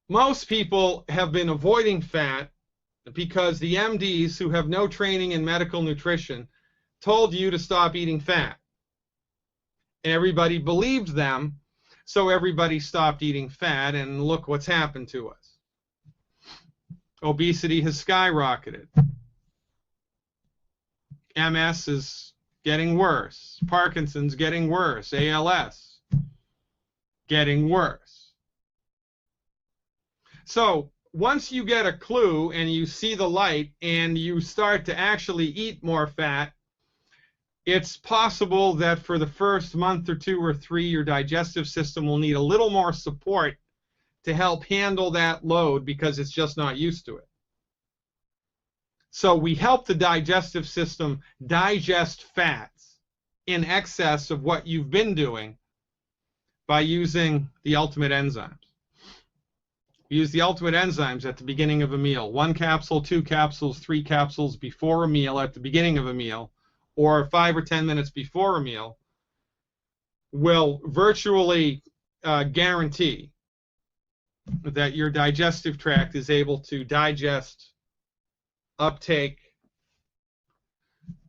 Most people have been avoiding fat because the MDs who have no training in medical nutrition told you to stop eating fat. And everybody believed them, so everybody stopped eating fat, and look what's happened to us. Obesity has skyrocketed. MS is getting worse. Parkinson's getting worse. ALS getting worse. So once you get a clue and you see the light and you start to actually eat more fat, it's possible that for the first month or 2 or 3, your digestive system will need a little more support to help handle that load because it's just not used to it. So we help the digestive system digest fats in excess of what you've been doing by using the ultimate enzymes. We use the ultimate enzymes at the beginning of a meal. 1 capsule, 2 capsules, 3 capsules before a meal, at the beginning of a meal, or 5 or 10 minutes before a meal, will virtually guarantee that your digestive tract is able to digest, uptake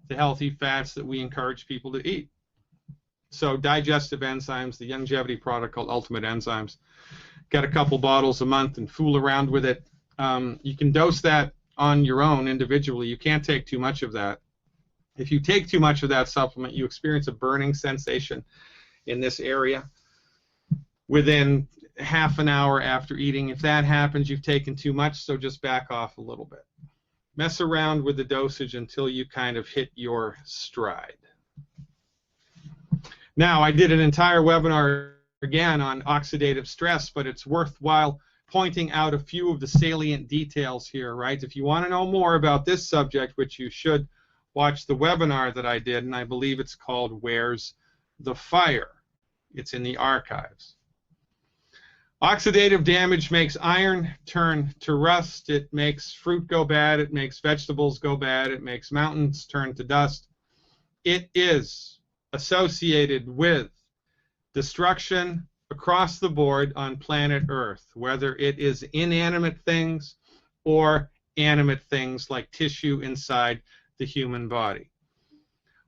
the healthy fats that we encourage people to eat. So digestive enzymes, the longevity product called Ultimate Enzymes. Get a couple bottles a month and fool around with it. You can dose that on your own individually. You can't take too much of that. If you take too much of that supplement, you experience a burning sensation in this area within half an hour after eating. If that happens, you've taken too much, so just back off a little bit. Mess around with the dosage until you kind of hit your stride. Now, I did an entire webinar again on oxidative stress, but it's worthwhile pointing out a few of the salient details here, right? If you want to know more about this subject, which you should, watch the webinar that I did, and I believe it's called Where's the Fire? It's in the archives. Oxidative damage makes iron turn to rust. It makes fruit go bad. It makes vegetables go bad. It makes mountains turn to dust. It is associated with destruction across the board on planet Earth, whether it is inanimate things or animate things like tissue inside the human body.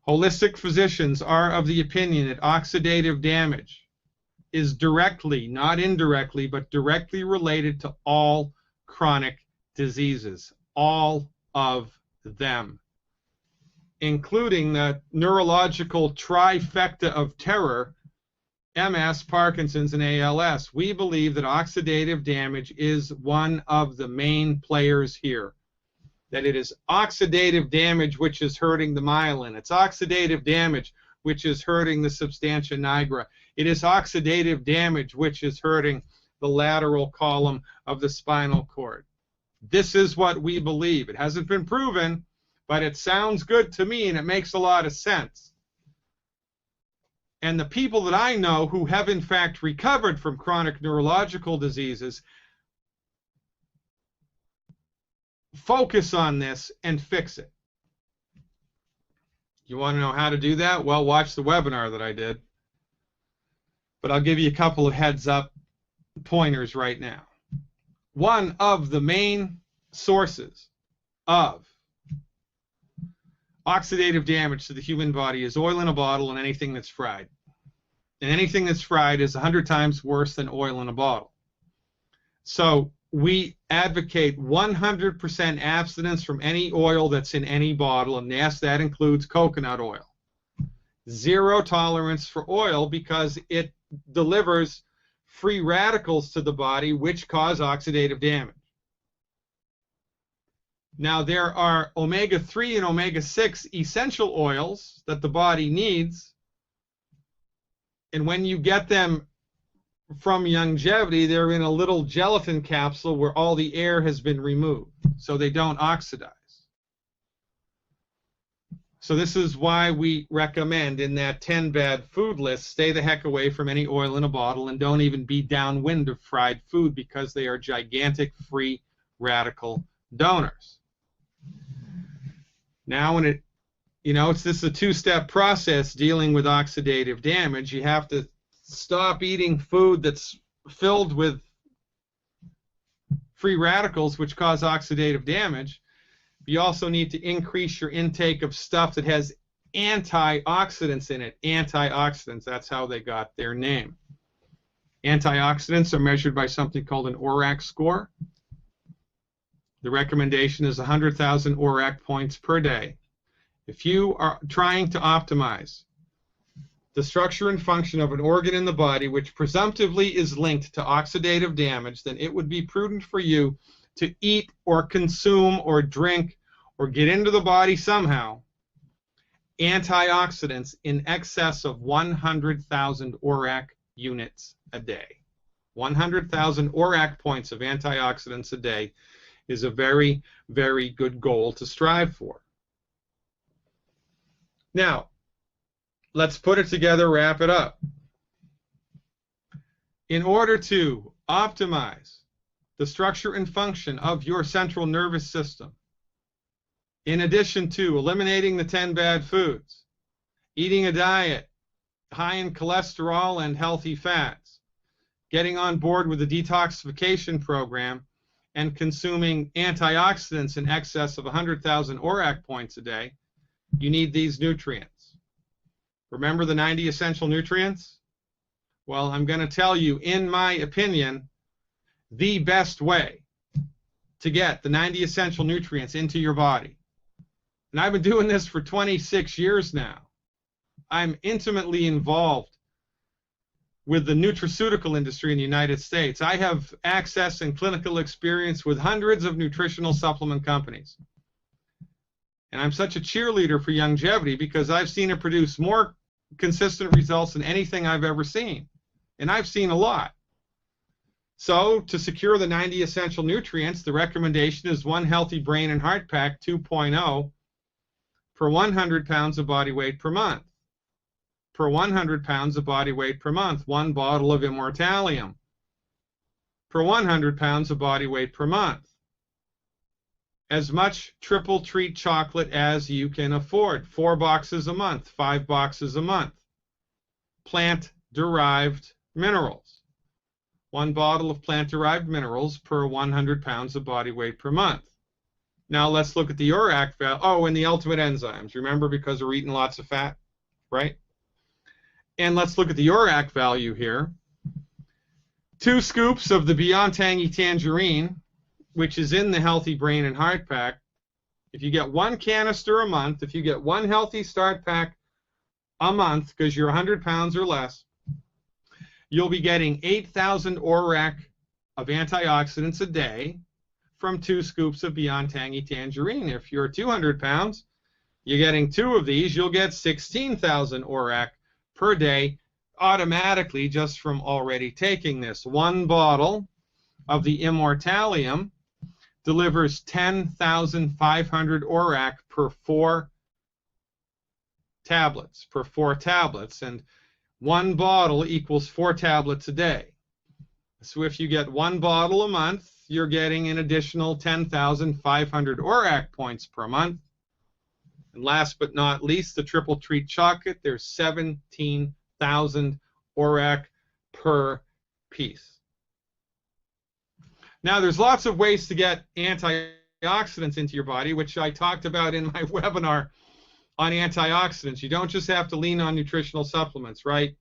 Holistic physicians are of the opinion that oxidative damage is directly, not indirectly, but directly related to all chronic diseases, all of them, including the neurological trifecta of terror, MS, Parkinson's, and ALS. We believe that oxidative damage is one of the main players here, that it is oxidative damage which is hurting the myelin. It's oxidative damage which is hurting the substantia nigra. It is oxidative damage which is hurting the lateral column of the spinal cord. This is what we believe. It hasn't been proven, but it sounds good to me and it makes a lot of sense. And the people that I know who have in fact recovered from chronic neurological diseases focus on this and fix it. You want to know how to do that? Well, watch the webinar that I did. But I'll give you a couple of heads up pointers right now. One of the main sources of oxidative damage to the human body is oil in a bottle and anything that's fried. And anything that's fried is 100 times worse than oil in a bottle. So we advocate 100% abstinence from any oil that's in any bottle, and yes, that includes coconut oil. Zero tolerance for oil because it delivers free radicals to the body which cause oxidative damage. Now, there are omega-3 and omega-6 essential oils that the body needs, and when you get them from longevity, they're in a little gelatin capsule where all the air has been removed, so they don't oxidize. So this is why we recommend in that 10 bad food list, stay the heck away from any oil in a bottle and don't even be downwind of fried food because they are gigantic free radical donors. Now when this is a two-step process dealing with oxidative damage. You have to stop eating food that's filled with free radicals which cause oxidative damage. You also need to increase your intake of stuff that has antioxidants in it. Antioxidants, that's how they got their name. Antioxidants are measured by something called an ORAC score. The recommendation is 100,000 ORAC points per day. If you are trying to optimize the structure and function of an organ in the body which presumptively is linked to oxidative damage, then it would be prudent for you to eat or consume or drink or get into the body somehow antioxidants in excess of 100,000 ORAC units a day. 100,000 ORAC points of antioxidants a day is a very, very good goal to strive for. Now, let's put it together, wrap it up. In order to optimize the structure and function of your central nervous system, in addition to eliminating the 10 bad foods, eating a diet high in cholesterol and healthy fats, getting on board with a detoxification program, and consuming antioxidants in excess of 100,000 ORAC points a day, you need these nutrients. Remember the 90 essential nutrients? Well, I'm going to tell you, in my opinion, the best way to get the 90 essential nutrients into your body. And I've been doing this for 26 years now. I'm intimately involved with the nutraceutical industry in the United States. I have access and clinical experience with hundreds of nutritional supplement companies. And I'm such a cheerleader for longevity because I've seen it produce more consistent results than anything I've ever seen. And I've seen a lot. So to secure the 90 essential nutrients, the recommendation is one Healthy Brain and Heart Pack 2.0 per 100 pounds of body weight per month. Per 100 pounds of body weight per month, one bottle of Immortalium. Per 100 pounds of body weight per month. As much triple treat chocolate as you can afford. 4 boxes a month, 5 boxes a month. Plant-derived minerals. One bottle of plant-derived minerals per 100 pounds of body weight per month. Now let's look at the ORAC value. Oh, and the ultimate enzymes. Remember, because we're eating lots of fat, right? And let's look at the ORAC value here. 2 scoops of the Beyond Tangy Tangerine, which is in the Healthy Brain and Heart Pack. If you get 1 canister a month, if you get 1 Healthy Start Pack a month, because you're 100 pounds or less, you'll be getting 8,000 ORAC of antioxidants a day from 2 scoops of Beyond Tangy Tangerine. If you're 200 pounds, you're getting 2 of these, you'll get 16,000 ORAC per day automatically just from already taking this. 1 bottle of the Immortalium delivers 10,500 ORAC per 4 tablets, and 1 bottle equals 4 tablets a day. So if you get 1 bottle a month, you're getting an additional 10,500 ORAC points per month. And last but not least, the triple treat chocolate, there's 17,000 ORAC per piece. Now, there's lots of ways to get antioxidants into your body, which I talked about in my webinar on antioxidants. You don't just have to lean on nutritional supplements, right?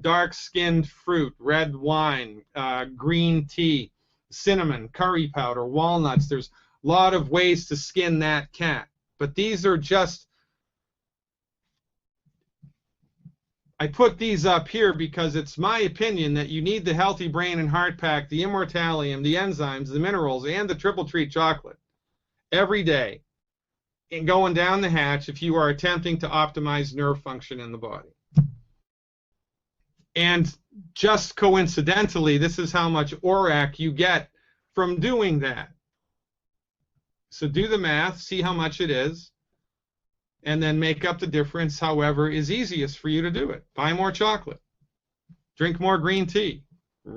Dark-skinned fruit, red wine, green tea, cinnamon, curry powder, walnuts. There's a lot of ways to skin that cat. But these are just, I put these up here because it's my opinion that you need the Healthy Brain and Heart Pack, the Immortalium, the enzymes, the minerals, and the triple treat chocolate every day and going down the hatch if you are attempting to optimize nerve function in the body. And just coincidentally, this is how much ORAC you get from doing that. So do the math, see how much it is. and then make up the difference however is easiest for you to do it. Buy more chocolate, drink more green tea,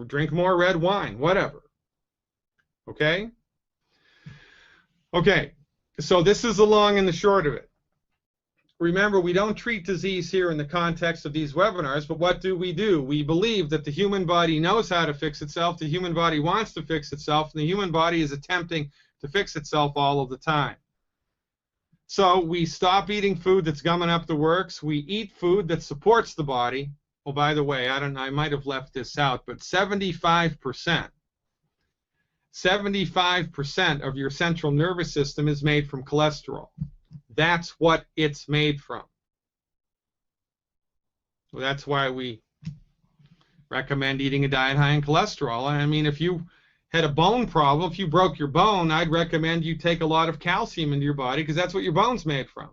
drink more red wine, whatever. Okay? Okay, so this is the long and the short of it. Remember, we don't treat disease here in the context of these webinars, but what do? We believe that the human body knows how to fix itself, the human body wants to fix itself, and the human body is attempting to fix itself all of the time. So we stop eating food that's gumming up the works. We eat food that supports the body. Oh, by the way, I might have left this out, but 75% of your central nervous system is made from cholesterol. That's what it's made from. So that's why we recommend eating a diet high in cholesterol. I mean, if you had a bone problem, if you broke your bone, I'd recommend you take a lot of calcium into your body because that's what your bone's made from.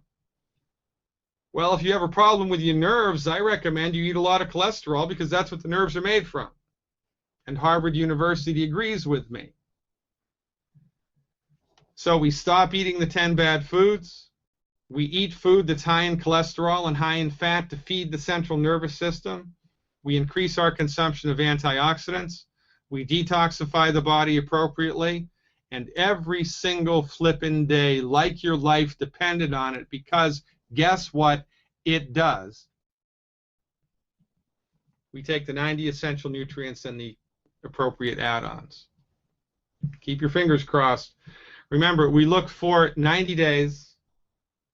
Well, if you have a problem with your nerves, I recommend you eat a lot of cholesterol because that's what the nerves are made from. And Harvard University agrees with me. So we stop eating the 10 bad foods. We eat food that's high in cholesterol and high in fat to feed the central nervous system. We increase our consumption of antioxidants. We detoxify the body appropriately. And every single flippin' day, like your life depended on it, because guess what it does? We take the 90 essential nutrients and the appropriate add-ons. Keep your fingers crossed. Remember, we look for 90 days.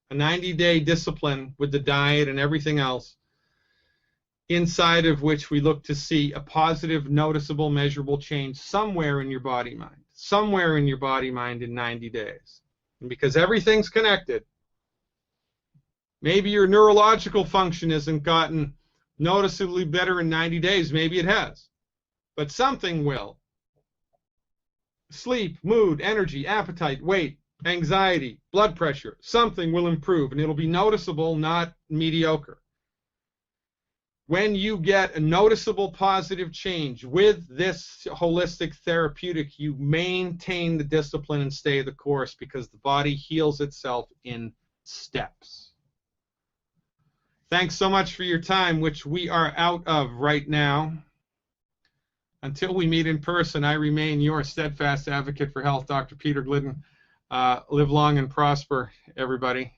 A 90-day discipline with the diet and everything else, inside of which we look to see a positive, noticeable, measurable change somewhere in your body-mind. Somewhere in your body-mind in 90 days. And because everything's connected, maybe your neurological function hasn't gotten noticeably better in 90 days. Maybe it has. But something will. Sleep, mood, energy, appetite, weight, anxiety, blood pressure, something will improve, and it'll be noticeable, not mediocre. When you get a noticeable positive change with this holistic therapeutic, you maintain the discipline and stay the course because the body heals itself in steps. Thanks so much for your time, which we are out of right now. Until we meet in person, I remain your steadfast advocate for health, Dr. Peter Glidden. Live long and prosper, everybody.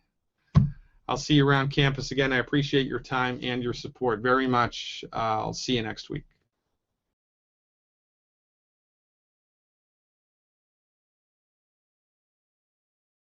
I'll see you around campus again. I appreciate your time and your support very much. I'll see you next week.